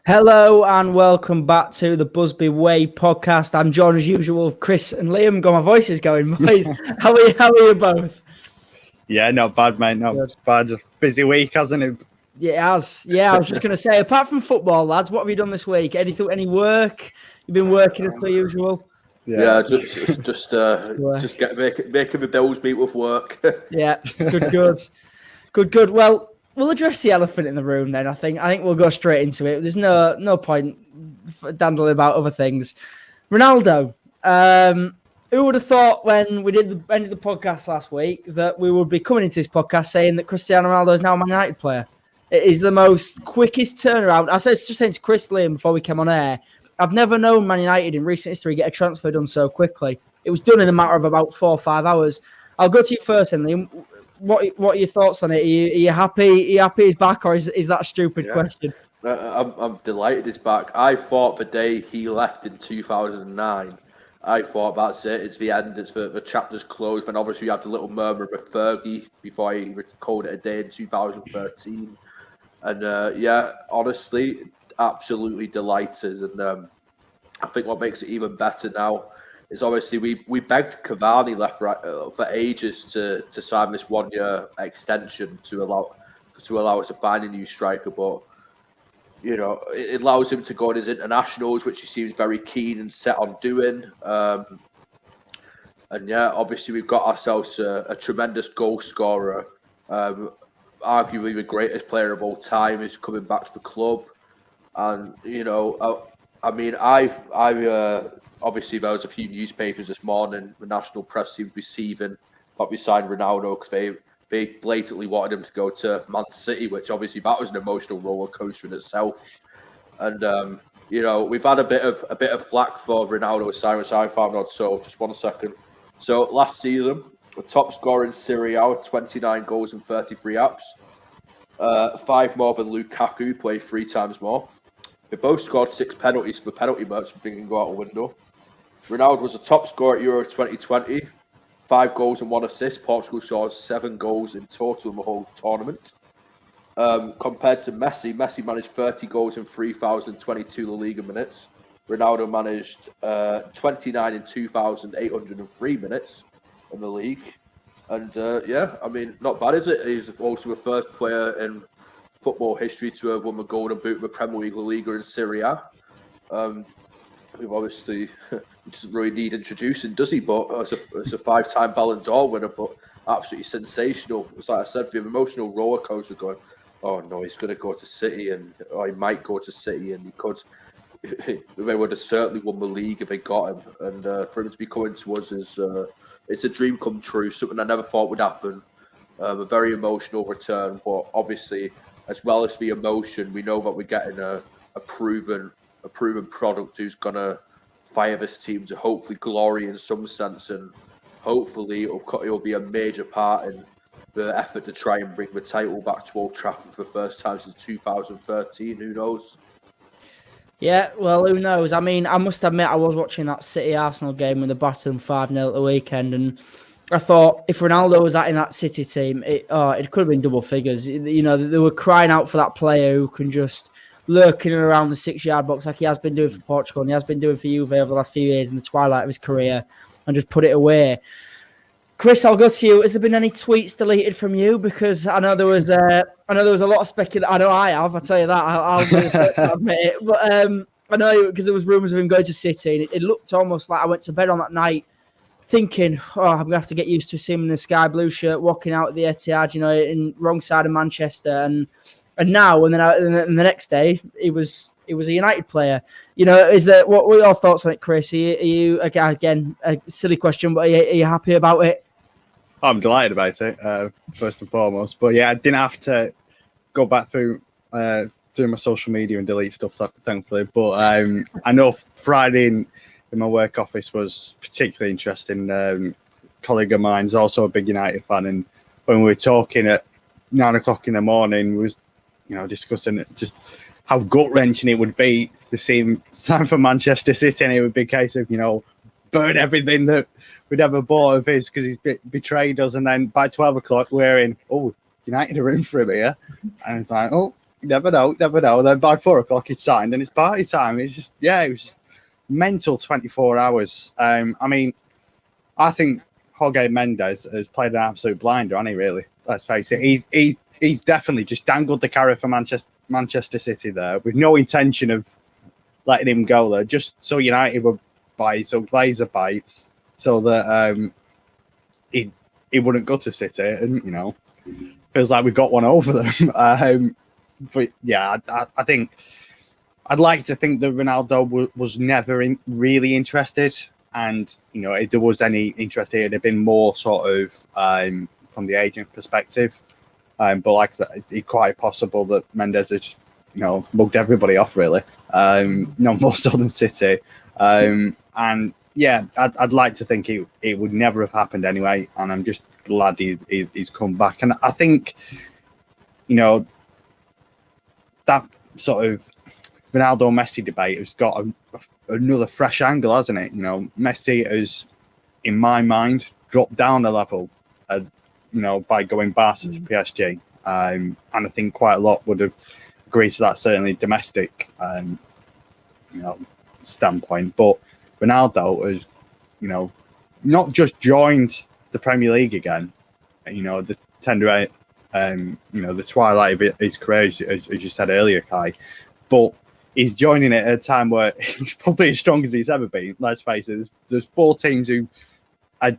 Hello and welcome back to the Busby Way Podcast. I'm joined as usual with Chris and Liam. Got my voices going, boys. How are you both? Yeah, not bad, mate. Not Good. bad. Busy week, hasn't it? Yeah, it has. Yeah, I was just going to say, apart from football, lads, what have you done this week? Any work? You've been working as per usual? Yeah, just making my bills meet with work. Yeah, good. Well, we'll address the elephant in the room then. I think we'll go straight into it. There's no point dandling about other things. Ronaldo. Who would have thought when we did the end of the podcast last week that we would be coming into this podcast saying that Cristiano Ronaldo is now a Man United player? It is the most quickest turnaround. I was just saying to Chris Liam before we came on air, I've never known Man United in recent history get a transfer done so quickly. It was done in a matter of about 4 or 5 hours. I'll go to you first, then, Liam. What are your thoughts on it? Are you happy? Are you happy he's back, or is that a stupid question? I'm delighted he's back. I thought the day he left in 2009, I thought that's it. It's the end. It's the chapter's closed. And obviously you had the little murmur with Fergie before he called it a day in 2013. And honestly, absolutely delighted. And I think what makes it even better now is obviously we begged Cavani for ages to sign this 1 year extension to allow us to find a new striker, but it allows him to go on his internationals, which he seems very keen and set on doing. Obviously we've got ourselves a tremendous goal scorer, arguably the greatest player of all time, is coming back to the club, and obviously, there was a few newspapers this morning. The national press seemed receiving that we signed Ronaldo because they blatantly wanted him to go to Man City, which obviously that was an emotional roller coaster in itself. And we've had a bit of flack for Ronaldo signing, which I found odd. So just 1 second. So last season, the top scorer in Serie A with 29 goals and 33 apps, 5 more than Lukaku, played 3 times more. They both scored 6 penalties for the penalty merchant thing can go out the window. Ronaldo was a top scorer at Euro 2020, 5 goals and 1 assist. Portugal scored 7 goals in total in the whole tournament. Compared to Messi managed 30 goals in 3,022 La Liga minutes. Ronaldo managed 29 in 2,803 minutes in the league. And not bad, is it? He's also the first player in football history to have won the Golden Boot of the Premier League, La Liga, and Serie A. We've obviously he doesn't really need introducing, does he? But as a 5-time Ballon d'Or winner, but absolutely sensational. It's like I said, the emotional roller coaster going, oh no, he's going to go to City, and he might go to City, and he could. They would have certainly won the league if they got him, and for him to be coming to us is it's a dream come true. Something I never thought would happen. A very emotional return, but obviously, as well as the emotion, we know that we're getting a proven product who's gonna fire this team to hopefully glory in some sense, and hopefully it'll be a major part in the effort to try and bring the title back to Old Trafford for the first time since 2013. Who knows? Yeah, well, who knows? I mean, I must admit, I was watching that City-Arsenal game when they battered them 5-0 at the weekend, and I thought if Ronaldo was in that City team, it could have been double figures. They were crying out for that player who can just lurking around the 6-yard box like he has been doing for Portugal and he has been doing for Juve over the last few years in the twilight of his career, and just put it away. Chris, I'll go to you. Has there been any tweets deleted from you? Because I know there was a lot of speculation. I know I have. I tell you that. I'll admit it. But I know because there was rumours of him going to City, and it looked almost like I went to bed on that night thinking, I'm going to have to get used to seeing him in a sky blue shirt walking out at the Etihad, in wrong side of Manchester, and now and then the next day he was a United player. What were your thoughts on it, Chris? Are you again a silly question, but are you happy about it? I'm delighted about it, first and foremost. But yeah, I didn't have to go back through my social media and delete stuff, thankfully. But I know Friday in my work office was particularly interesting. A colleague of mine is also a big United fan, and when we were talking at 9 o'clock in the morning, we was discussing just how gut-wrenching it would be the same time for Manchester City, and it would be a case of burn everything that we'd ever bought of his because he's betrayed us. And then by 12 o'clock, we're in, United are in for him here. And it's like, never know. Then by 4 o'clock it's signed and it's party time. It's just, it was mental 24 hours. I mean, I think Jorge Mendes has played an absolute blinder, hasn't he, really? Let's face it. He's definitely just dangled the carrot for Manchester City there with no intention of letting him go there, just so United would buy some Glazer bites so that he wouldn't go to City. And, feels like we got one over them. But yeah, I think I'd like to think that Ronaldo was never really interested. And, if there was any interest, it'd have been more sort of from the agent perspective. But like I said, it's quite possible that Mendes has, mugged everybody off, really. No more so than City. And yeah, I'd like to think it would never have happened anyway. And I'm just glad he's come back. And I think, that sort of Ronaldo-Messi debate has got another fresh angle, hasn't it? Messi has, in my mind, dropped down a level, by going Barca to PSG. And I think quite a lot would have agreed to that, certainly domestic, standpoint. But Ronaldo has, not just joined the Premier League again, the tender, the twilight of his career, as you said earlier, Kai, but he's joining it at a time where he's probably as strong as he's ever been. Let's face it, there's 4 teams who are,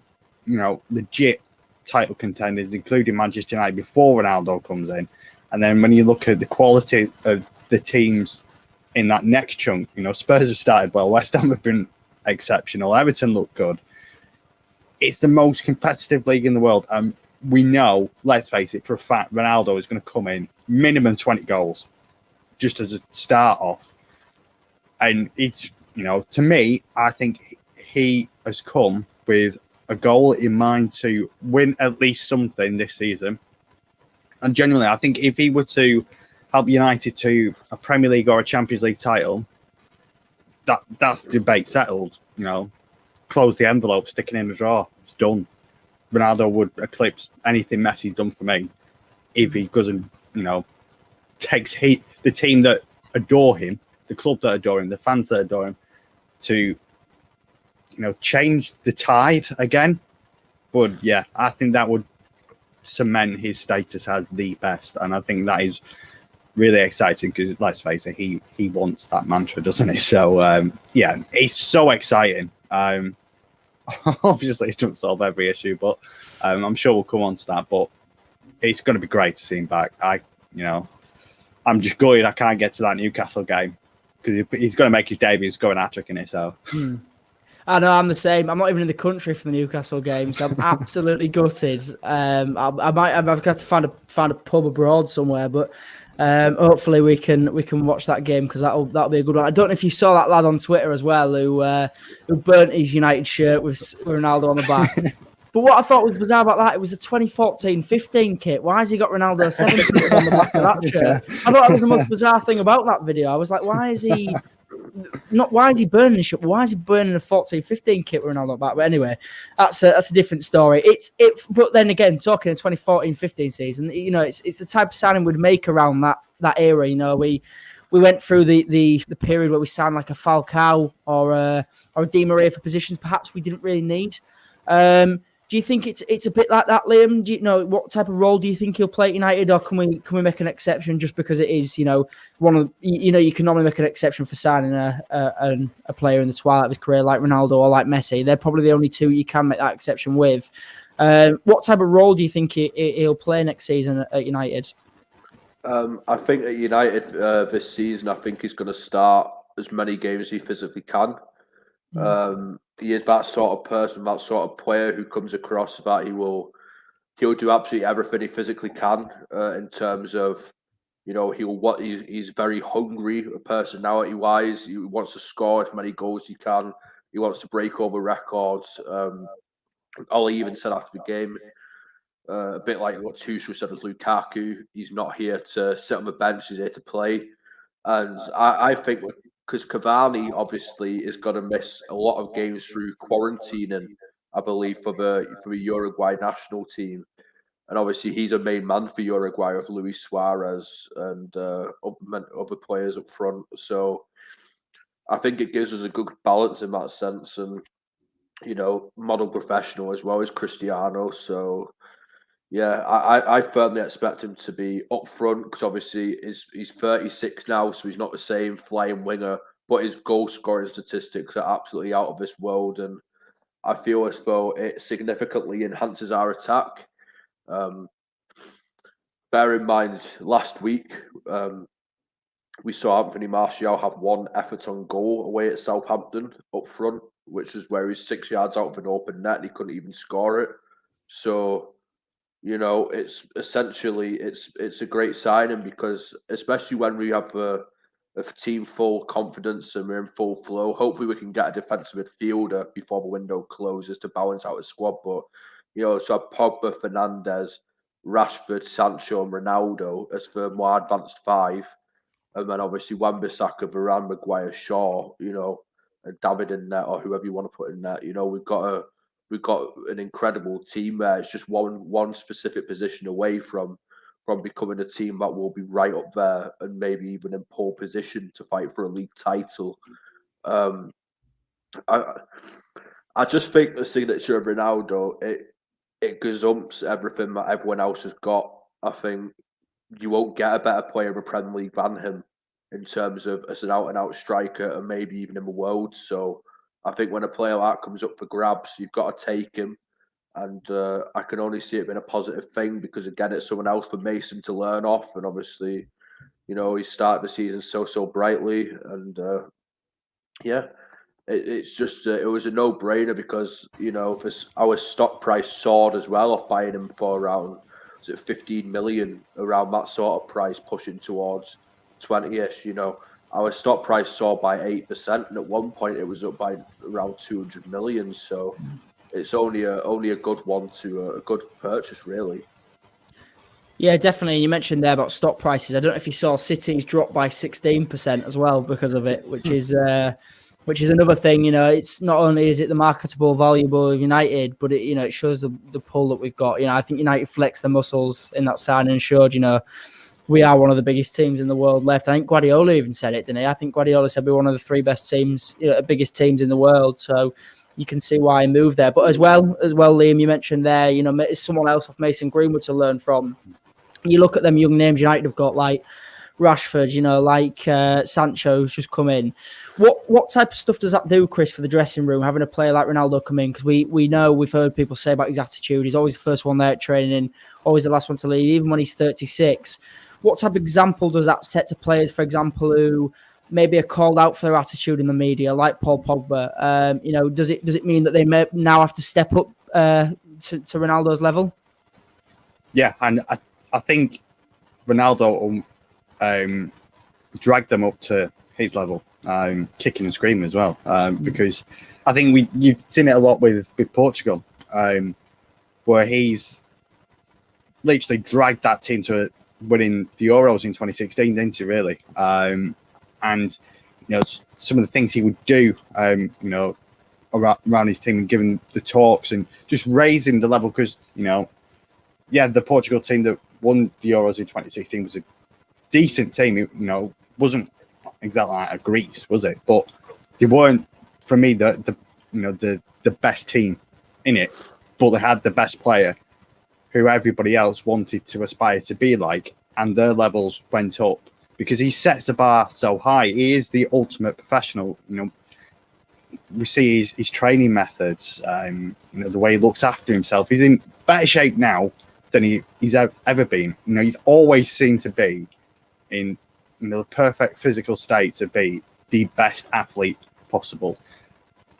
legit title contenders, including Manchester United, before Ronaldo comes in. And then when you look at the quality of the teams in that next chunk, Spurs have started well, West Ham have been exceptional, Everton look good. It's the most competitive league in the world. We know, let's face it, for a fact, Ronaldo is going to come in minimum 20 goals just as a start off. And it's, to me, I think he has come with a goal in mind to win at least something this season. And genuinely, I think if he were to help United to a Premier League or a Champions League title, that's debate settled. Close the envelope, stick it in the drawer. It's done. Ronaldo would eclipse anything Messi's done for me if he doesn't, takes the team that adore him, the club that adore him, the fans that adore him, to, change the tide again. But yeah, I think that would cement his status as the best. And I think that is really exciting because, let's face it, he wants that mantra, doesn't he? So, yeah, it's so exciting. Obviously, it doesn't solve every issue, but I'm sure we'll come on to that. But it's going to be great to see him back. I'm just gutted I can't get to that Newcastle game because he's going to make his debut and score an hat-trick in it. So, I know, I'm the same. I'm not even in the country for the Newcastle game, so I'm absolutely gutted. I've got to find a pub abroad somewhere, but hopefully we can watch that game because that'll be a good one. I don't know if you saw that lad on Twitter as well who burnt his United shirt with Ronaldo on the back. But what I thought was bizarre about that, it was a 2014-15 kit. Why has he got Ronaldo 17 on the back of that shirt? I thought that was the most bizarre thing about that video. I was like, why is he burning his shirt? Why is he burning a 14-15 kit with Ronaldo back? But anyway, that's a different story. But then again, talking the 2014-15 season, it's the type of signing we'd make around that era. We went through the period where we signed like a Falcao or a Di Maria for positions perhaps we didn't really need. Do you think it's a bit like that, Liam? Do you know what type of role do you think he'll play at United, or can we make an exception just because it is one of you can normally make an exception for signing a player in the twilight of his career like Ronaldo or like Messi? They're probably the only two you can make that exception with. What type of role do you think he'll play next season at United? I think at United this season, I think he's going to start as many games as he physically can. He is that sort of person, that sort of player who comes across that he'll do absolutely everything he physically can in terms of, he's very hungry personality-wise. He wants to score as many goals as he can. He wants to break over records. Ollie even said after the game, a bit like what Tuchel said with Lukaku, he's not here to sit on the bench, he's here to play. And I think because Cavani obviously is going to miss a lot of games through quarantine, and I believe for the Uruguay national team. And obviously, he's a main man for Uruguay with Luis Suarez and other players up front. So I think it gives us a good balance in that sense. And, model professional as well as Cristiano. So, yeah, I firmly expect him to be up front because obviously he's 36 now, so he's not the same flying winger, but his goal scoring statistics are absolutely out of this world. And I feel as though it significantly enhances our attack. Bear in mind, last week we saw Anthony Martial have one effort on goal away at Southampton up front, which is where he's 6 yards out of an open net and he couldn't even score it. So, it's essentially it's a great signing because especially when we have a team full confidence and we're in full flow, hopefully we can get a defensive midfielder before the window closes to balance out the squad. But so Pogba, Fernandes, Rashford, Sancho, and Ronaldo as the more advanced five, and then obviously Wan-Bissaka, Varane, Maguire, Shaw, and David in net or whoever you want to put in net. We've got an incredible team there. It's just one specific position away from becoming a team that will be right up there and maybe even in pole position to fight for a league title. I just think the signature of Ronaldo, it gazumps everything that everyone else has got. I think you won't get a better player in the Premier League than him in terms of as an out-and-out striker and maybe even in the world. So I think when a player like that comes up for grabs, you've got to take him. And I can only see it being a positive thing because, again, it's someone else for Mason to learn off. And obviously, he started the season so brightly. And, it's just, it was a no-brainer because, our stock price soared as well off buying him for around, 15 million, around that sort of price, pushing towards 20-ish, Our stock price soared by 8%, and at one point it was up by around 200 million. So it's only a good one to a good purchase, really. Yeah, definitely. You mentioned there about stock prices. I don't know if you saw City's dropped by 16% as well because of it, which is another thing. It's not only is it the marketable value of United, but it shows the pull that we've got. I think United flexed the muscles in that signing and showed, we are one of the biggest teams in the world left. I think Guardiola even said it, didn't he? I think Guardiola said we're one of the three best teams, biggest teams in the world. So you can see why I moved there. But as well, Liam, you mentioned there, it's someone else off Mason Greenwood to learn from. You look at them young names United have got, like Rashford, like Sancho, who's just come in. What type of stuff does that do, Chris, for the dressing room, having a player like Ronaldo come in? Because we know, we've heard people say about his attitude. He's always the first one there at training, always the last one to leave, even when he's 36. What type of example does that set to players, for example, who maybe are called out for their attitude in the media, like Paul Pogba? Does it mean that they may now have to step up to Ronaldo's level? Yeah, and I think Ronaldo dragged them up to his level, kicking and screaming as well, because I think you've seen it a lot with Portugal, where he's literally dragged that team to winning the Euros in 2016, didn't he, really? And, some of the things he would do, around his team and giving the talks and just raising the level because, the Portugal team that won the Euros in 2016 was a decent team. It, wasn't exactly like a Greece, was it? But they weren't, for me, the best team in it. But they had the best player who everybody else wanted to aspire to be like, and their levels went up because he sets the bar so high. He is the ultimate professional. We see his training methods, the way he looks after himself. He's in better shape now than he's ever been. He's always seemed to be in the perfect physical state to be the best athlete possible.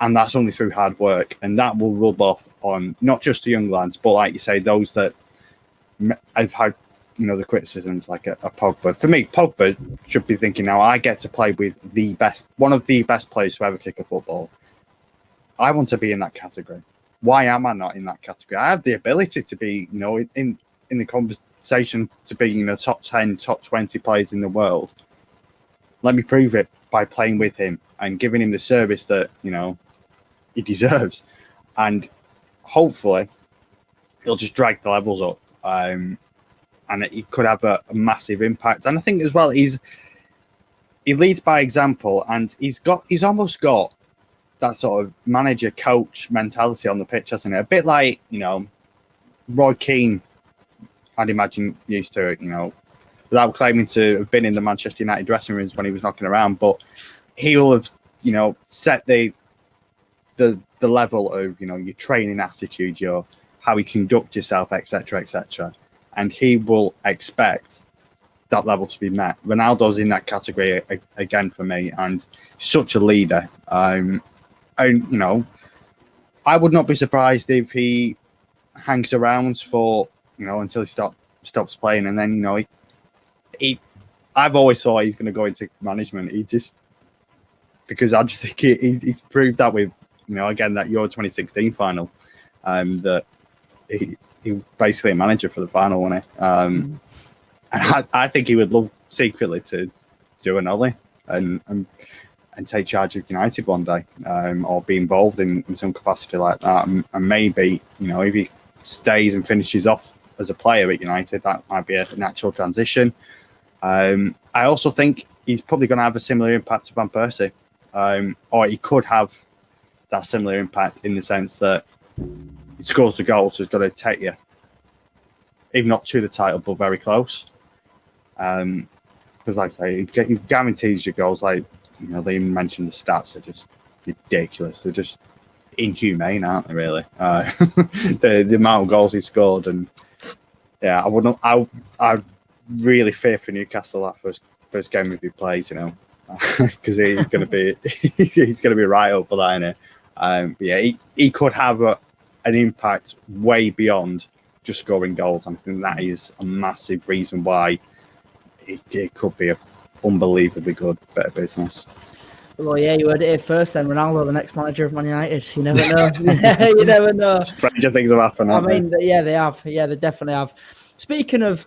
And that's only through hard work. And that will rub off on not just the young lads, but like you say, those that I've had, the criticisms like a Pogba. For me, Pogba should be thinking, now I get to play with one of the best players to ever kick a football. I want to be in that category. Why am I not in that category? I have the ability to be, in the conversation to be, top 10, top 20 players in the world. Let me prove it by playing with him and giving him the service that, he deserves. And hopefully he'll just drag the levels up and he could have a massive impact. And I think as well, he leads by example, and he's almost got that sort of manager coach mentality on the pitch, hasn't it? A bit like, Roy Keane, I'd imagine, used to it, without claiming to have been in the Manchester United dressing rooms when he was knocking around, but he'll have, set the level of, your training attitude, your how you conduct yourself, etc., etc. And he will expect that level to be met. Ronaldo's in that category again for me, and such a leader. I would not be surprised if he hangs around for, until he stops playing, and then, I've always thought he's going to go into management. Because I just think he's proved that with, again, that Euro 2016 final, that he was basically a manager for the final, wasn't he? And I think he would love secretly to do an Ollie and take charge of United one day, or be involved in some capacity like that. And maybe, if he stays and finishes off as a player at United, that might be a natural transition. I also think he's probably going to have a similar impact to Van Persie, or he could have that similar impact in the sense that he scores the goals, so he's got to take you, if not to the title, but very close. Because, like I say, he guarantees your goals. Like, they even mentioned the stats are just ridiculous. They're just inhumane, aren't they? Really, the amount of goals he scored, and yeah, I really fear for Newcastle that first game if he plays, because he's going to be right up for that, isn't he? But yeah, he could have an impact way beyond just scoring goals. I think that is a massive reason why it could be a unbelievably good bit of business. Well, yeah, you heard it here first then. Ronaldo, the next manager of Man United. You never know. You never know. Stranger things have happened, haven't they? Yeah, they have. Yeah, they definitely have. Speaking of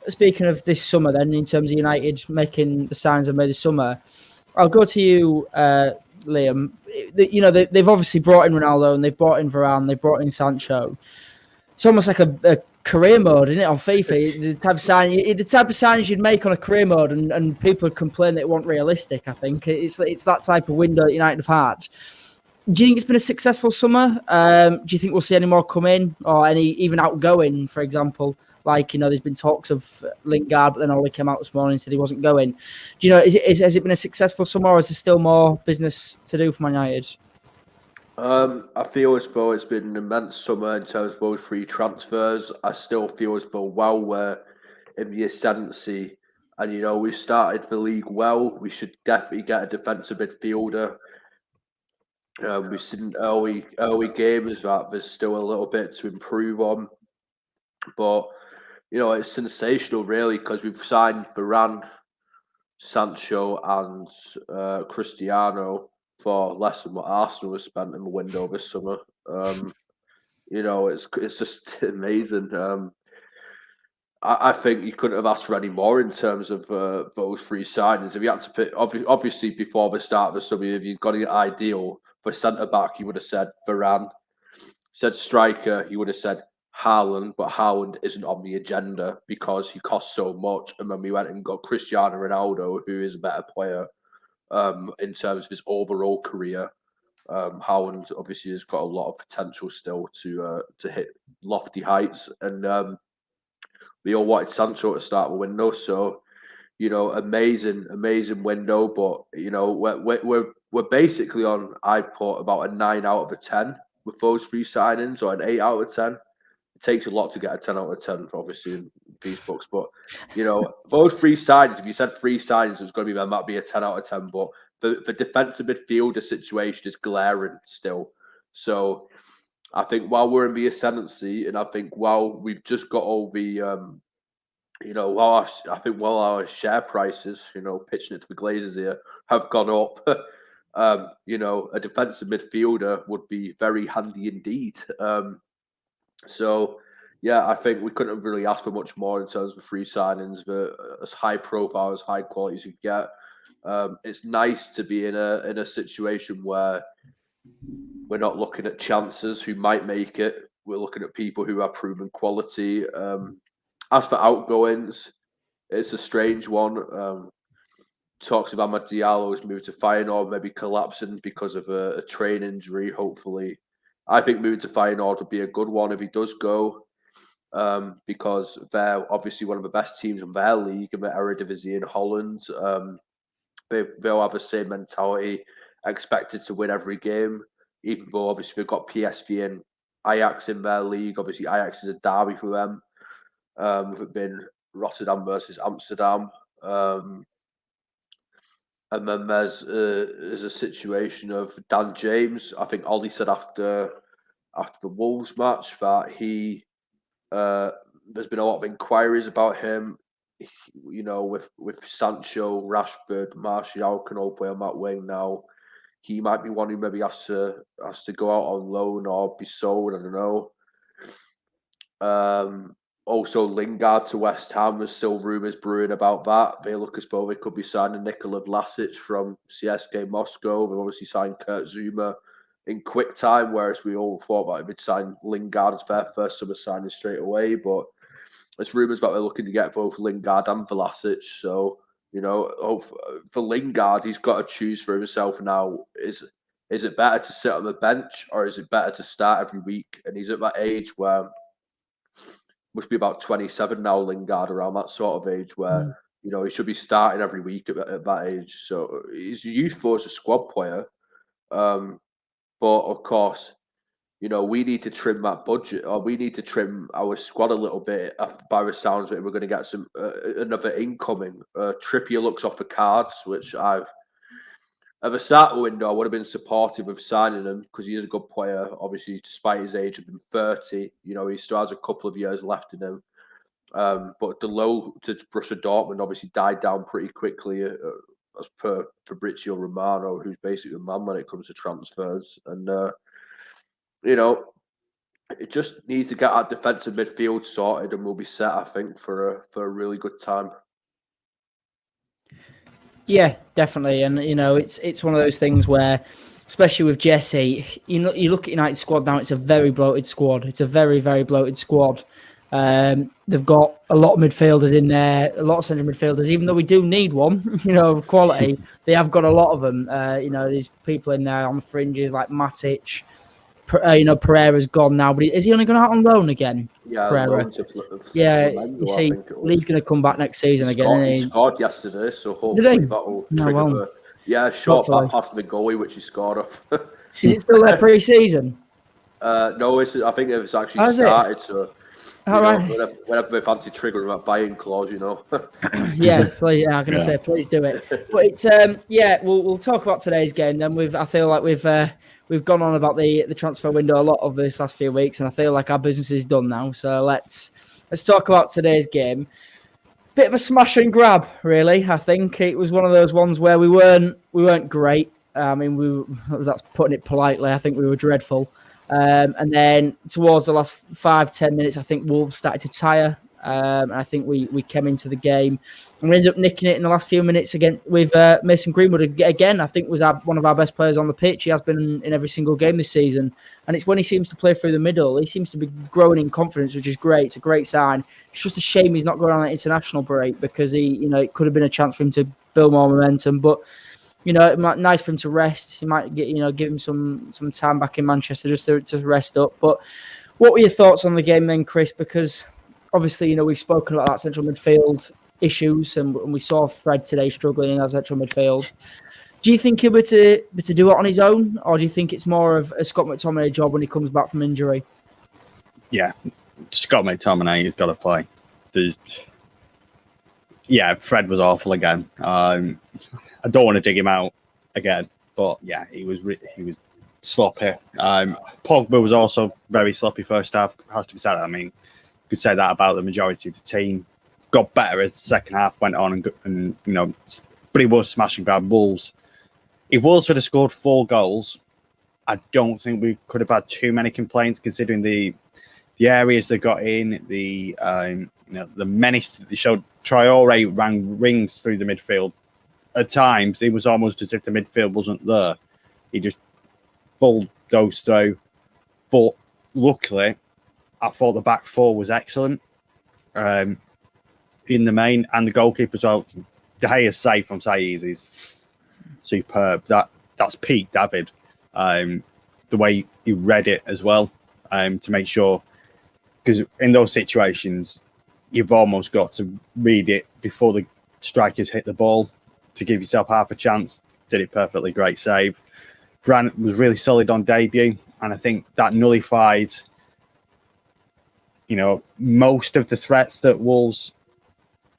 this summer then, in terms of United making the signs of May this summer, I'll go to you, Liam. They've obviously brought in Ronaldo, and they've brought in Varane, they've brought in Sancho. It's almost like a career mode, isn't it, on FIFA? The type of signings you'd make on a career mode, and people would complain that it wasn't realistic. I think it's that type of window that United have had. Do you think it's been a successful summer? Do you think we'll see any more come in, or any even outgoing, for example? Like, there's been talks of Lingard, but then Ole came out this morning and said he wasn't going. Do you know, has it been a successful summer, or is there still more business to do for Man United? I feel as though it's been an immense summer in terms of those free transfers. I still feel as though while we're in the ascendancy and, we started the league well, we should definitely get a defensive midfielder. We've seen early games that there's still a little bit to improve on. But, it's sensational, really, because we've signed Varane, Sancho and Cristiano for less than what Arsenal has spent in the window this summer. It's just amazing. I think you couldn't have asked for any more in terms of those three signings. If you had to pick, obviously before the start of the summer, if you'd got an ideal for centre-back, you would have said Varane. Said striker, you would have said Haaland, but Haaland isn't on the agenda because he costs so much. And then we went and got Cristiano Ronaldo, who is a better player in terms of his overall career. Haaland obviously has got a lot of potential still to hit lofty heights, and we all wanted Sancho to start the window. So, amazing window. But we're basically on, I put about a 9 out of a 10 with those three signings, or an 8 out of 10. It takes a lot to get a 10 out of 10, obviously, in these books. But, those three signings, if you said three signings, it's going to be, that might be a 10 out of 10. But the defensive midfielder situation is glaring still. So I think while we're in the ascendancy, and I think while we've just got all the, while our share prices, pitching it to the Glazers here, have gone up, a defensive midfielder would be very handy indeed. So, yeah, I think we couldn't have really asked for much more in terms of free signings, as high profile, as high quality as you get. It's nice to be in a situation where we're not looking at chances who might make it. We're looking at people who have proven quality. As for outgoings, it's a strange one. Talks of Amad Diallo's move to Feyenoord maybe collapsing because of a train injury, hopefully. I think moving to Feyenoord would be a good one if he does go, because they're obviously one of the best teams in their league in the Eredivisie in Holland. They'll have the same mentality, expected to win every game, even though obviously they've got PSV and Ajax in their league. Obviously, Ajax is a derby for them. With it being Rotterdam versus Amsterdam. And then there's a situation of Dan James. I think Ollie said after the Wolves match that there's been a lot of inquiries about him. You know, with Sancho, Rashford, Martial can all play on that wing now. He might be one who maybe has to go out on loan or be sold. I don't know. Also, Lingard to West Ham. There's still rumours brewing about that. They look as though they could be signing Nikola Vlasic from CSKA Moscow. They've obviously signed Kurt Zouma in quick time, whereas we all thought that they'd sign Lingard as their first summer signing straight away. But there's rumours that they're looking to get both Lingard and Vlasic. So, you know, for Lingard, he's got to choose for himself now. Is it better to sit on the bench or is it better to start every week? And he's at that age where must be about 27 now, Lingard, around that sort of age where, you know, he should be starting every week at that age. So he's youthful as a squad player. But of course, you know, we need to trim that budget, or we need to trim our squad a little bit. By the sounds of it, we're going to get some another incoming. Trippier looks off the cards, which at the start of the window, I would have been supportive of signing him because he is a good player. Obviously, despite his age of being 30, you know, he still has a couple of years left in him. But the low to Borussia Dortmund obviously died down pretty quickly, as per Fabrizio Romano, who's basically the man when it comes to transfers. And, you know, it just needs to get our defensive midfield sorted and we'll be set, I think, for a really good time. Yeah, definitely. And, you know, it's one of those things where, especially with Jesse, you look at United's squad now, it's a very bloated squad. It's a very, very bloated squad. They've got a lot of midfielders in there, a lot of central midfielders, even though we do need one, you know, of quality. They have got a lot of them. You know, there's people in there on the fringes like Matic. You know, Pereira's gone now, but is he only going out on loan again? Yeah, Pereira. You see, he's going to come back next season again. He scored yesterday, so hopefully that'll trigger short back past the goalie, which he scored off. Is it still there pre-season? No, I think it's actually started. So, right. Whenever they fancy triggering that buy-in clause, you know. Yeah, please. Yeah, I'm going to say, please do it. But it's we'll talk about today's game. Then I feel like we've gone on about the transfer window a lot over this last few weeks, and I feel like our business is done now. So let's talk about today's game. Bit of a smash and grab, really. I think it was one of those ones where we weren't great. I mean, that's putting it politely. I think we were dreadful. And then towards the last 5-10 minutes, I think Wolves started to tire. And I think we came into the game and we ended up nicking it in the last few minutes again with Mason Greenwood. Again, I think was one of our best players on the pitch. He has been in every single game this season. And it's when he seems to play through the middle. He seems to be growing in confidence, which is great. It's a great sign. It's just a shame he's not going on an international break because it could have been a chance for him to build more momentum. But, you know, it might nice for him to rest. He might give him some time back in Manchester just to rest up. But what were your thoughts on the game then, Chris? Because obviously, you know, we've spoken about that central midfield issues and we saw Fred today struggling in that central midfield. Do you think he'll be to do it on his own, or do you think it's more of a Scott McTominay job when he comes back from injury? Yeah, Scott McTominay has got to play. Fred was awful again. I don't want to dig him out again, but yeah, he was sloppy. Pogba was also very sloppy first half. Has to be said. I mean, you could say that about the majority of the team. Got better as the second half went on, and you know, but he was smashing grab Wolves. If Wolves would have scored 4 goals, I don't think we could have had too many complaints considering the areas they got in, the menace that they showed. Traore ran rings through the midfield. At times, it was almost as if the midfield wasn't there. He just bulldozed through. But luckily, I thought the back four was excellent. in the main, and the goalkeeper as well. De Gea's save from Saiz is superb. That's peak David. The way he read it as well, to make sure, because in those situations, you've almost got to read it before the strikers hit the ball to give yourself half a chance. Did it perfectly, great save. Varane was really solid on debut, and I think that nullified, most of the threats that Wolves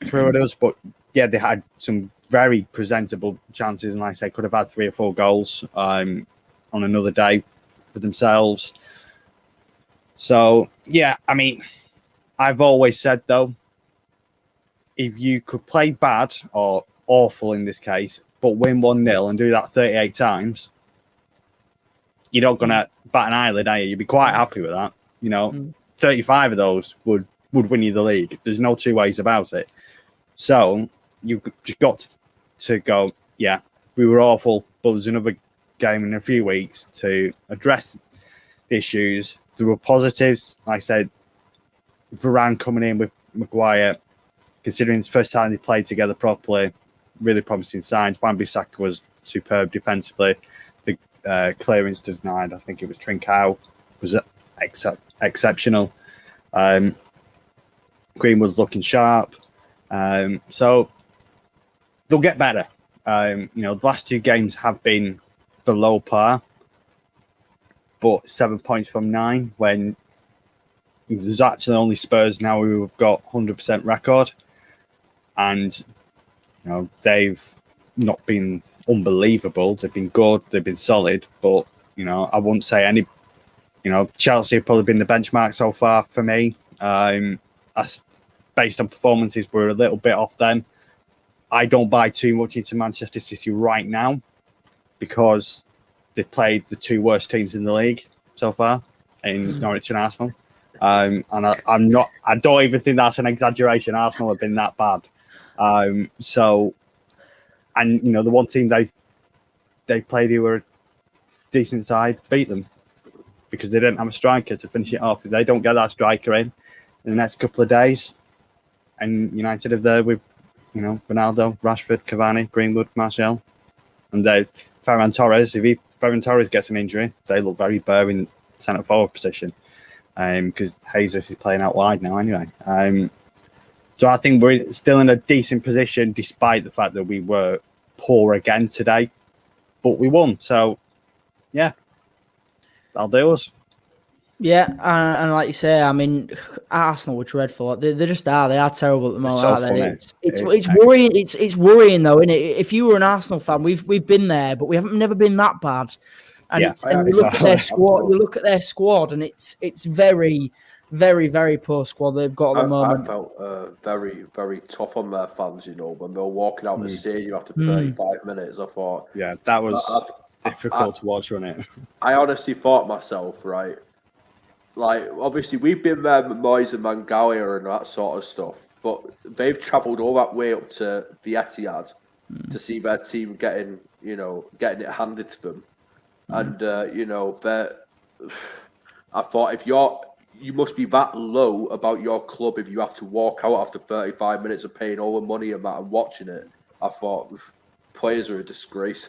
threw at us. But yeah, they had some very presentable chances, and like I say, could have had 3 or 4 goals on another day for themselves. So yeah, I mean, I've always said though, if you could play bad or awful in this case, but win 1-0 and do that 38 times, you're not going to bat an eyelid, are you? You'd be quite happy with that. 35 of those would win you the league. There's no two ways about it. So you've just got to go, yeah, we were awful, but there's another game in a few weeks to address the issues. There were positives. Like I said, Varane coming in with Maguire, considering it's the first time they played together properly, really promising signs. Wan-Bissaka was superb defensively. The clearance denied, I think it was Trincao, was exceptional. Greenwood's looking sharp. So they'll get better. The last 2 games have been below par, but 7 points from 9 when there's actually only Spurs now who have got 100% record. And, they've not been unbelievable. They've been good. They've been solid. But, I wouldn't say any, Chelsea have probably been the benchmark so far for me. Based on performances, we're a little bit off them. I don't buy too much into Manchester City right now because they've played the 2 worst teams in the league so far in Norwich and Arsenal. And I don't even think that's an exaggeration. Arsenal have been that bad. The one team they played who were a decent side beat them because they didn't have a striker to finish it off. If they don't get that striker in the next couple of days, and United are there with, Ronaldo, Rashford, Cavani, Greenwood, Martial, and Ferran Torres. If Ferran Torres gets an injury, they look very bare in centre forward position because Jesus is playing out wide now anyway. So I think we're still in a decent position despite the fact that we were poor again today, but we won. So yeah, that'll do us. Yeah, and like you say, I mean, Arsenal were dreadful. They just are. They are terrible at the moment, aren't they? It's worrying. It's worrying though, isn't it? If you were an Arsenal fan, we've been there, but we haven't never been that bad. And, you look at their squad. You look at their squad, and it's very, very, very poor squad they've got at the moment. I felt very, very tough on their fans. When they were walking out the stadium after 35 minutes, I thought, yeah, that was difficult to watch, wasn't it? I honestly thought myself, right. Like, obviously, we've been there with Moyes and Mangalia and that sort of stuff, but they've travelled all that way up to the Etihad to see their team getting it handed to them. And, I thought you must be that low about your club if you have to walk out after 35 minutes of paying all the money and that and watching it. I thought players are a disgrace.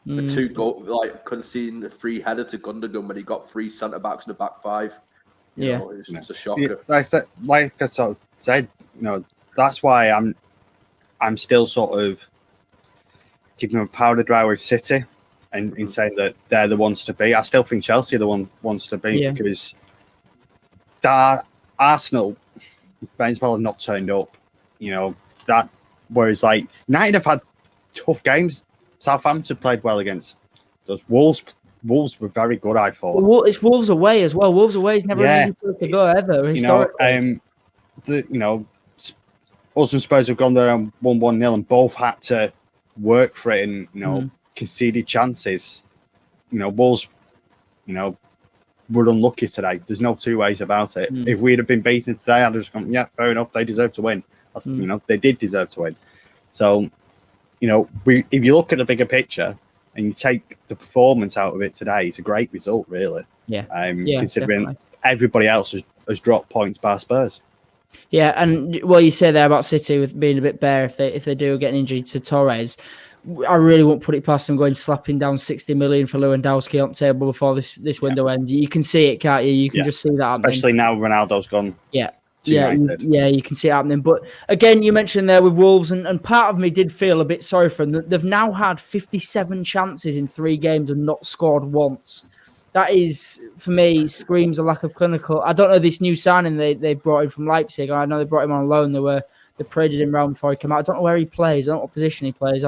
The 2 goals, conceding a free header to Gundogan when he got 3 centre backs in the back 5. It's just a shocker. Yeah, like I sort of said, that's why I'm still sort of keeping my powder dry with City and in saying that they're the ones to beat. I still think Chelsea are the ones to beat because that Arsenal may as well have not turned up. Whereas United have had tough games. Southampton played well against those Wolves. Wolves were very good, I thought. Well, it's Wolves away as well. Wolves away is never an easy place to go ever. Historically. Us and Spurs have gone there and won 1-0 and both had to work for it and conceded chances. Wolves, were unlucky today. There's no 2 ways about it. If we'd have been beaten today, I'd have just gone, yeah, fair enough. They deserve to win. They did deserve to win. So. If you look at the bigger picture and you take the performance out of it today, it's a great result, really. Yeah. Considering definitely. Everybody else has dropped points by Spurs. Yeah, and well, you say there about City with being a bit bare if they do get an injury to Torres. I really won't put it past them going slapping down 60 million for Lewandowski on the table before this window ends. You can see it, can't you? You can just see that happening. Especially now Ronaldo's gone. Yeah. To United. You can see it happening. But again, you mentioned there with Wolves, and part of me did feel a bit sorry for them. They've now had 57 chances in 3 games and not scored once. That is, for me, screams a lack of clinical. I don't know this new signing they brought in from Leipzig. I know they brought him on loan. They paraded him around before he came out. I don't know where he plays. I don't know what position he plays.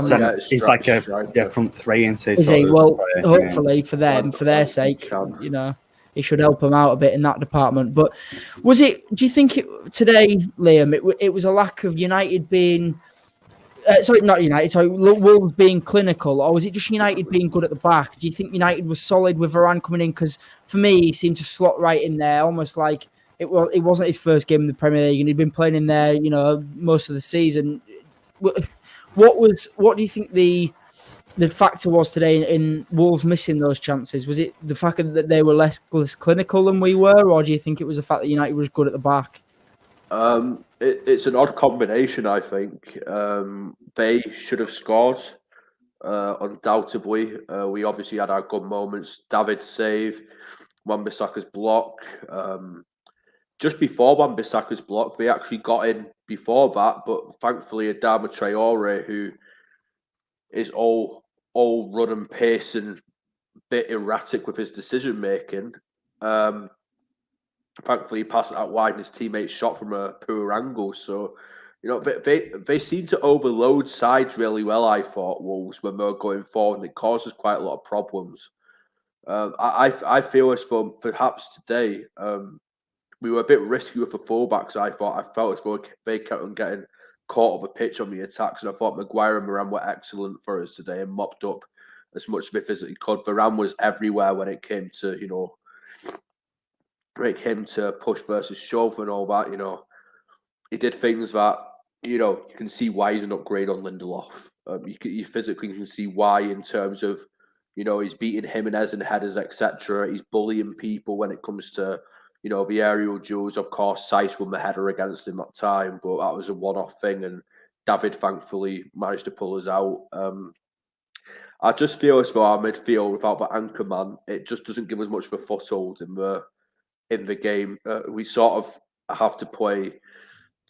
He's like a front three into. Is he? Well, hopefully for them, for their sake, you know, he should help them out a bit in that department. But was it? Do you think today, Liam? It was a lack of United being. Not United. Sorry, Wolves being clinical, or was it just United being good at the back? Do you think United was solid with Varane coming in? Because for me, he seemed to slot right in there, almost like it wasn't his first game in the Premier League, and he'd been playing in there, you know, most of the season. What do you think the factor was today in Wolves missing those chances? Was it the fact that they were less clinical than we were, or do you think it was the fact that United was good at the back? It's an odd combination, I think. They should have scored, undoubtedly. We obviously had our good moments. David's save, Wan-Bissaka's block. Just before Wan-Bissaka's block, they actually got in before that, but thankfully Adama Traore, who is all run and pace and a bit erratic with his decision-making, thankfully, he passed it out wide, and his teammates shot from a poor angle. So, you know, they seem to overload sides really well, I thought, Wolves, when they were going forward, and it causes quite a lot of problems. I feel as though perhaps today we were a bit risky with the fullbacks, I felt as though they kept on getting caught off the pitch on the attacks, and I thought Maguire and Varane were excellent for us today and mopped up as much as they physically could. Varane was everywhere when it came to, you know, break him to push versus shove and all that. You know, he did things that, you know, you can see why he's an upgrade on Lindelof. You physically can see why, in terms of, you know, he's beating Jimenez in headers, etc. He's bullying people when it comes to, you know, the aerial duels. Of course, Saiss won the header against him that time, but that was a one-off thing, and David thankfully managed to pull us out. I just feel as though our midfield, without the anchor man, it just doesn't give us much of a foothold in the game. We sort of have to play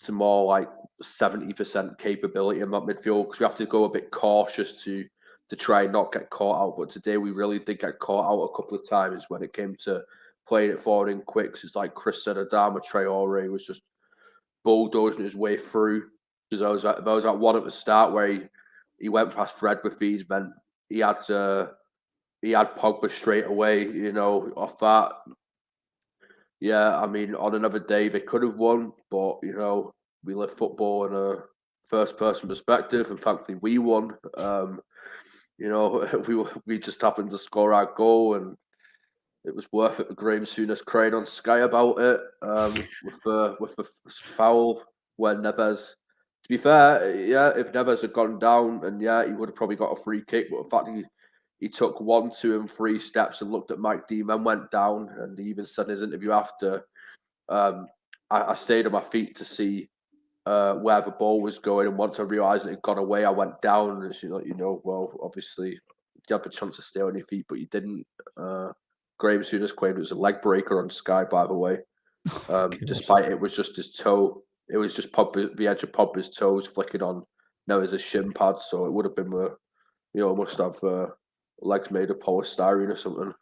to more like 70% capability in that midfield, because we have to go a bit cautious to try and not get caught out. But today we really did get caught out a couple of times when it came to playing it forward in quicks. It's like Chris said, Adama Traore was just bulldozing his way through. Because there was that one at the start where he went past Fred with these, then he had Pogba straight away, you know, off that. Yeah, I mean, on another day they could have won, but, you know, we live football in a first-person perspective, and thankfully we won. You know, we just happened to score our goal, and it was worth it. Graham Souness crying on Sky about it with the foul when Neves. To be fair, yeah, if Neves had gone down, and yeah, he would have probably got a free kick, but the fact he took 1, 2, and 3 steps and looked at Mike Dean and went down. And he even said in his interview after, I stayed on my feet to see where the ball was going. And once I realised it had gone away, I went down. And you know, well, obviously, you had the chance to stay on your feet, but you didn't. Graham Souness claimed it was a leg breaker on Sky, by the way. Despite it was just his toe. It was just the edge of Pogba's toes flicking on Neves' shin pad. So it would have been, you know, must have legs made of polystyrene or something.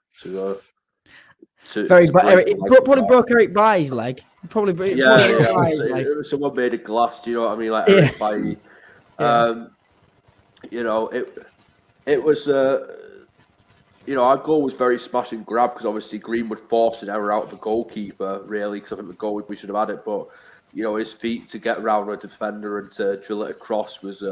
Probably broke Eric Bailly's leg. Probably someone made of glass. Do you know what I mean? Like Eric Bailly. You know, it was. You know, our goal was very smash and grab, because obviously Greenwood forced an error out of the goalkeeper, really, because I think the goal we should have had it, but, you know, his feet to get around a defender and to drill it across was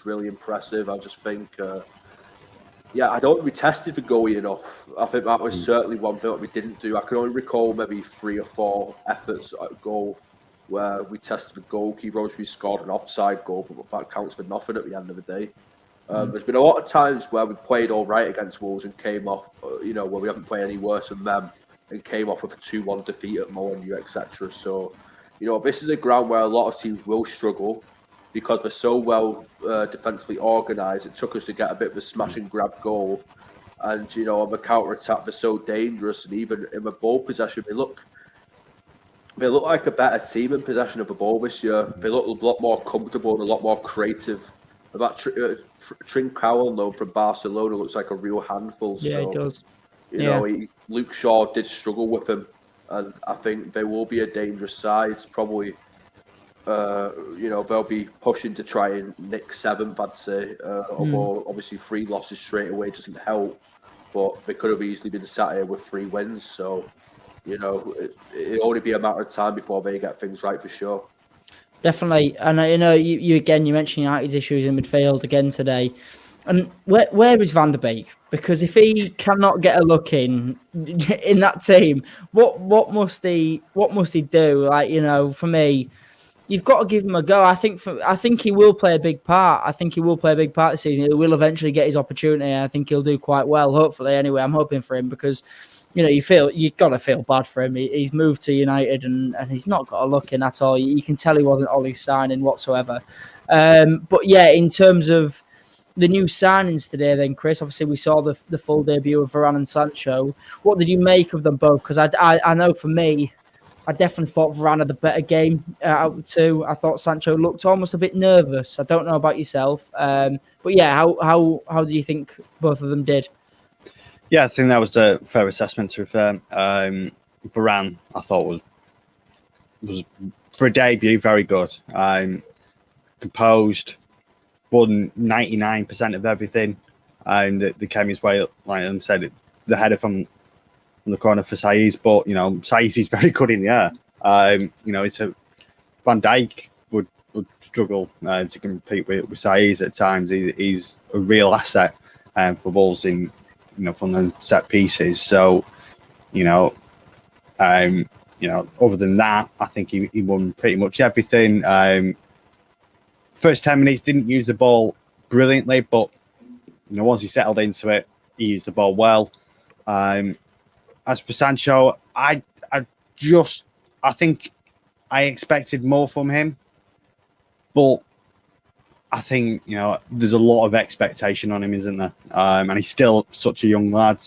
really impressive. I just think, I don't think we tested the goalie enough. I think that was certainly one thing that we didn't do. I can only recall maybe 3 or 4 efforts at a goal where we tested the goalkeeper. Obviously, we scored an offside goal, but that counts for nothing at the end of the day. There's been a lot of times where we played all right against Wolves and came off, you know, where we haven't played any worse than them and came off with a 2-1 defeat at Molineux, etc. So, this is a ground where a lot of teams will struggle because they're so well defensively organised. It took us to get a bit of a smash and grab goal. And, on the counter-attack, they're so dangerous. And even in the ball possession, they look like a better team in possession of the ball this year. They look a lot more comfortable and a lot more creative. That Trincao loan from Barcelona looks like a real handful. Yeah, he does. Luke Shaw did struggle with him. And I think they will be a dangerous side. Probably, they'll be pushing to try and nick 7th, I'd say. Although, obviously, 3 losses straight away doesn't help. But they could have easily been sat here with 3 wins. So, it'll only be a matter of time before they get things right for sure. Definitely. And, you mentioned United's issues in midfield again today. And where is Van der Beek? Because if he cannot get a look in that team, what must he do? For me, you've got to give him a go. I think he will play a big part. I think he will play a big part this season. He will eventually get his opportunity. I think he'll do quite well. Hopefully, anyway, I'm hoping for him because you've got to feel bad for him. He's moved to United and he's not got a look in at all. You can tell he wasn't Ollie's signing whatsoever. But yeah, in terms of the new signings today, then Chris, obviously we saw the full debut of Varane and Sancho. What did you make of them both? Because I know for me, I definitely thought Varane had the better game out of the two. I thought Sancho looked almost a bit nervous. I don't know about yourself, but yeah, how do you think both of them did? Yeah, I think that was a fair assessment. To be fair, Varane, I thought was for a debut very good. Composed, won 99% of everything, that came his way. Like I said, the header from the corner for Saiz, but Saiz is very good in the air. It's a Van Dijk would struggle to compete with Saiz at times. He's a real asset for Wolves in from the set pieces. So other than that, I think he won pretty much everything. First 10 minutes didn't use the ball brilliantly, but once he settled into it, he used the ball well. As for Sancho, I think I expected more from him, but I think there's a lot of expectation on him, isn't there? And he's still such a young lad.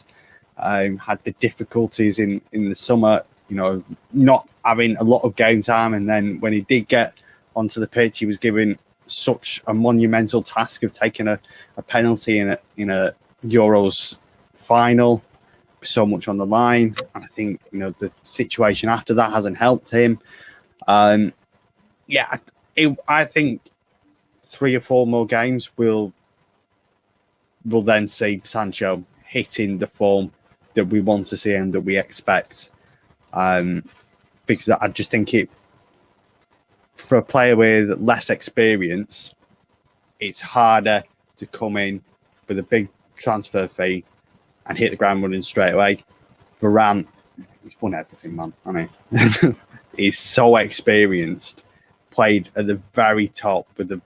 Had the difficulties in the summer, of not having a lot of game time, and then when he did get onto the pitch, he was given such a monumental task of taking a penalty in a Euros final. So much on the line, and I think the situation after that hasn't helped him. I think 3 or 4 more games will then see Sancho hitting the form that we want to see and that we expect. Because I just think for a player with less experience, it's harder to come in with a big transfer fee and hit the ground running straight away. Varane, he's won everything, man. I mean, he's so experienced, played at the very top with the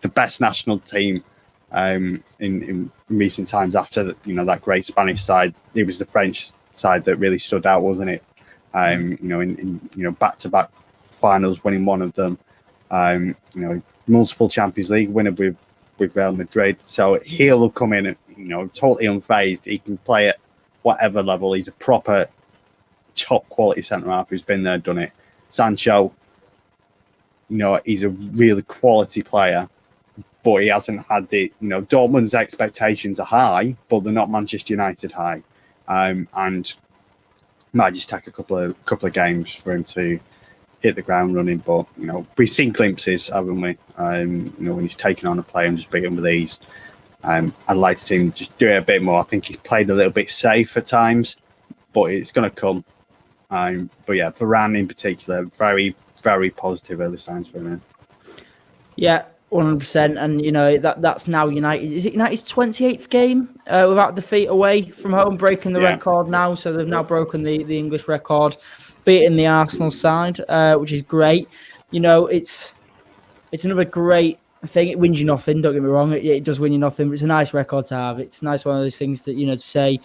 best national team in recent times. After that great Spanish side, it was the French side that really stood out, wasn't it? In back-to-back finals, winning one of them. Multiple Champions League winner with Real Madrid. So he'll have come in, totally unfazed. He can play at whatever level. He's a proper top quality centre half who's been there, done it. Sancho, he's a really quality player, but he hasn't had the, Dortmund's expectations are high, but they're not Manchester United high. And might just take a couple of games for him to hit the ground running. But, we've seen glimpses, haven't we? When he's taken on a play and just beating with ease. I'd like to see him just do it a bit more. I think he's played a little bit safe at times, but it's going to come. But yeah, Varane in particular, very, very positive early signs for him. Yeah, 100%. And, that's now United. Is it United's 28th game without defeat away from home, breaking the record now? So they've now broken the English record, beating the Arsenal side, which is great. It's another great thing. It wins you nothing, don't get me wrong. It does win you nothing, but it's a nice record to have. It's nice, one of those things that, to say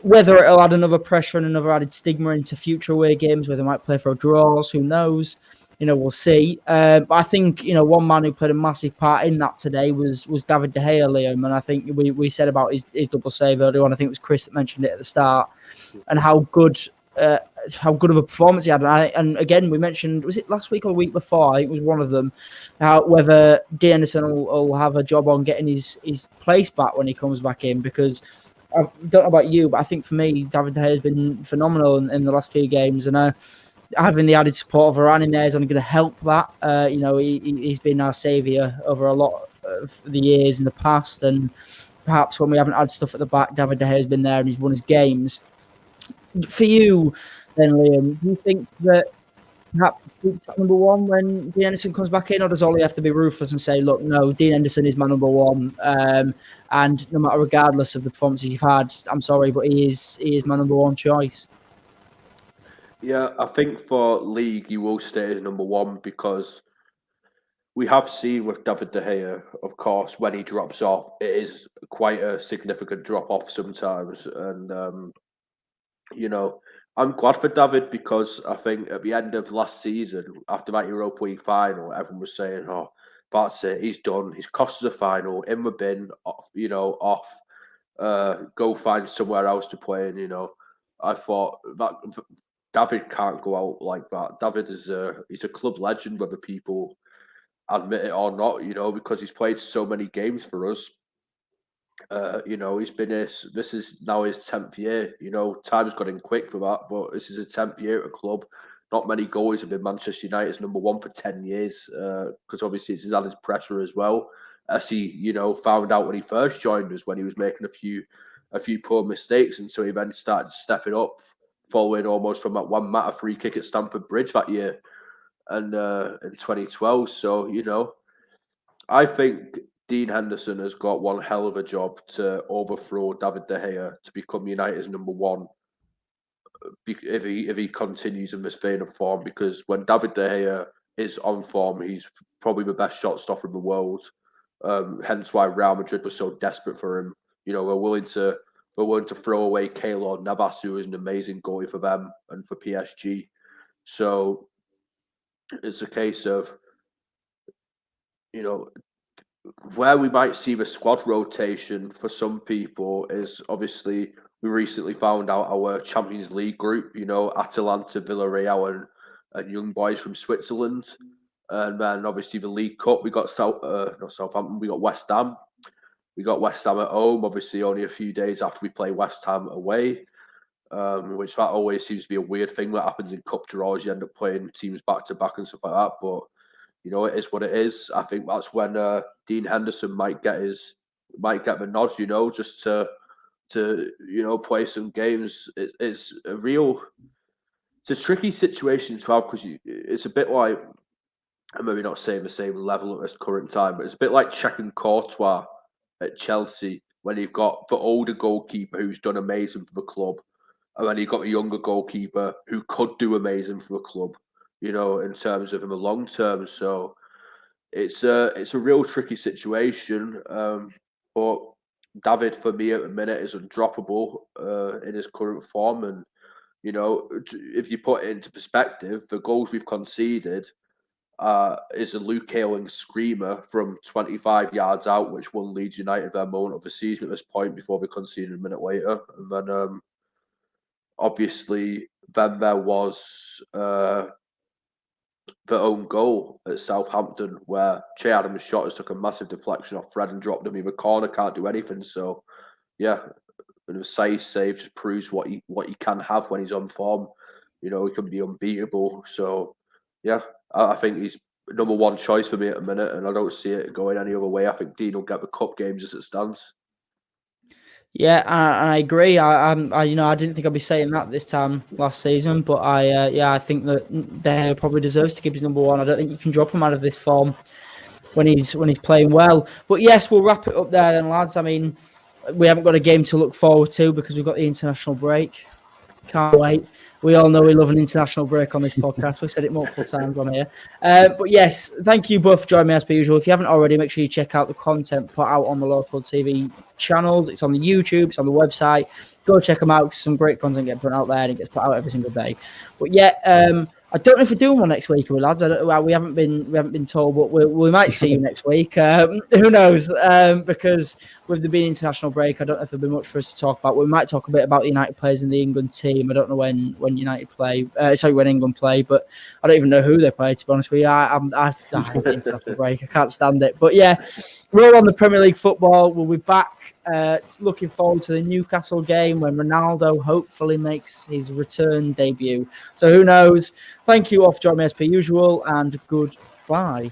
Whether it'll add another pressure and another added stigma into future away games, whether they might play for draws, who knows? We'll see. But I think, one man who played a massive part in that today was David De Gea, Liam. And I think we said about his double save earlier on. I think it was Chris that mentioned it at the start, and how good of a performance he had. And again, we mentioned, was it last week or the week before? I think it was one of them, whether Dean Henderson will have a job on getting his place back when he comes back in, because I don't know about you, but I think for me, David De Gea has been phenomenal in the last few games, and having the added support of Varane in there is only going to help that. He's been our saviour over a lot of the years in the past, and perhaps when we haven't had stuff at the back, David De Gea has been there and he's won his games. For you, then, Liam, do you think that perhaps he's at number one when Dean Henderson comes back in, or does Ollie have to be ruthless and say, look, no, Dean Henderson is my number one, and no matter, regardless of the performances you've had, I'm sorry, but he is my number one choice? Yeah, I think for league, you will stay as number one, because we have seen with David De Gea, of course, when he drops off, it is quite a significant drop off sometimes. And, I'm glad for David, because I think at the end of last season, after that Europa League final, everyone was saying, oh, that's it, he's done. He's cost us a final, in the bin, off, go find somewhere else to play. And, I thought that David can't go out like that. David he's a club legend, whether people admit it or not, because he's played so many games for us. He's been this is now his 10th year. Time's gone in quick for that, but this is his 10th year at a club. Not many goalies have been Manchester United's number one for 10 years, because obviously it's added pressure as well, as he, found out when he first joined us, when he was making a few poor mistakes, and so he then started stepping up, following almost from that one matter free kick at Stamford Bridge that year, and in 2012. So, I think Dean Henderson has got one hell of a job to overthrow David De Gea to become United's number one, if he continues in this vein of form, because when David De Gea is on form, he's probably the best shot stopper in the world. Hence why Real Madrid was so desperate for him. We're willing to throw away Keylor Navas, who is an amazing goalie for them and for PSG. So it's a case of, where we might see the squad rotation for some people is, obviously, we recently found out our Champions League group, Atalanta, Villarreal and young boys from Switzerland. And then obviously the League Cup, we got Southampton, we got West Ham. We got West Ham at home, obviously only a few days after we play West Ham away, which that always seems to be a weird thing that happens in cup draws. You end up playing teams back to back and stuff like that. But, it is what it is. I think that's when Dean Henderson might get the nod, just to play some games. It's a tricky situation to have, because it's a bit like, I'm maybe not saying the same level at this current time, but it's a bit like checking Courtois at Chelsea, when you've got the older goalkeeper who's done amazing for the club, and then you've got the younger goalkeeper who could do amazing for the club, in terms of in the long term. So it's a real tricky situation. But David, for me at the minute, is undroppable in his current form. And, if you put it into perspective, the goals we've conceded is a Luke Ayling screamer from 25 yards out, which won Leeds United their moment of the season at this point, before they conceded a minute later. And then, obviously, then there was the own goal at Southampton, where Che Adams' shot has took a massive deflection off Fred and dropped him in the corner, can't do anything. So, yeah, and the save just proves what he can have when he's on form. He can be unbeatable. So, yeah, I think he's number one choice for me at the minute, and I don't see it going any other way. I think Dean will get the cup games as it stands. Yeah, I agree. I didn't think I'd be saying that this time last season, but I think that De Gea probably deserves to keep his number one. I don't think you can drop him out of this form when he's playing well. But yes, we'll wrap it up there then, lads. I mean, we haven't got a game to look forward to because we've got the international break. Can't wait. We all know we love an international break on this podcast. We've said it multiple times on here. But yes, thank you both for joining me as per usual. If you haven't already, make sure you check out the content put out on the local TV channels. It's on the YouTube, it's on the website. Go check them out. Some great content getting put out there, and it gets put out every single day. But yeah, I don't know if we're doing one next week, lads. We haven't been told, but we might see you next week. Who knows? Because with the being international break, I don't know if there'll be much for us to talk about. We might talk a bit about the United players in the England team. I don't know when United play. When England play, but I don't even know who they play. To be honest with you, I hate the international break. I can't stand it. But yeah, we're all on the Premier League football. We'll be back. Looking forward to the Newcastle game when Ronaldo hopefully makes his return debut. So who knows? Thank you all for joining me as per usual, and goodbye.